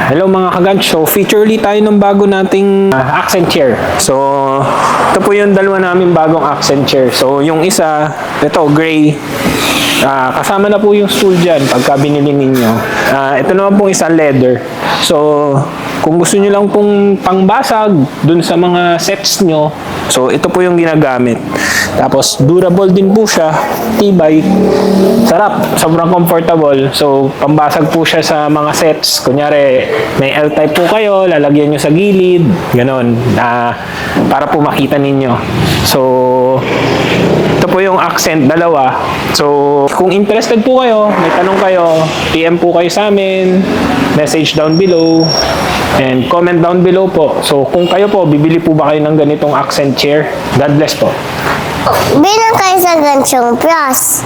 Hello mga kaganch. So feature ulit tayo ng bago nating accent chair. So ito po yung dalawa namin bagong accent chair. So yung isa, ito gray. Kasama na po yung stool dyan pagka binili ninyo. Ito naman pong isang leather. So kung gusto nyo lang pong pangbasag dun sa mga sets nyo, so ito po yung ginagamit. Tapos durable din po siya, tibay, sarap, sobrang comfortable. So pambasag po siya sa mga sets. Kunyari may L-type po kayo, lalagyan nyo sa gilid, ganon, para po makita ninyo. So ito po yung accent, dalawa. So kung interested po kayo, may tanong kayo, PM po kayo sa amin, message down below, and comment down below po. So kung kayo po, bibili po ba kayo ng ganitong accent chair? God bless po. Bilang kayo sa gansyong plus.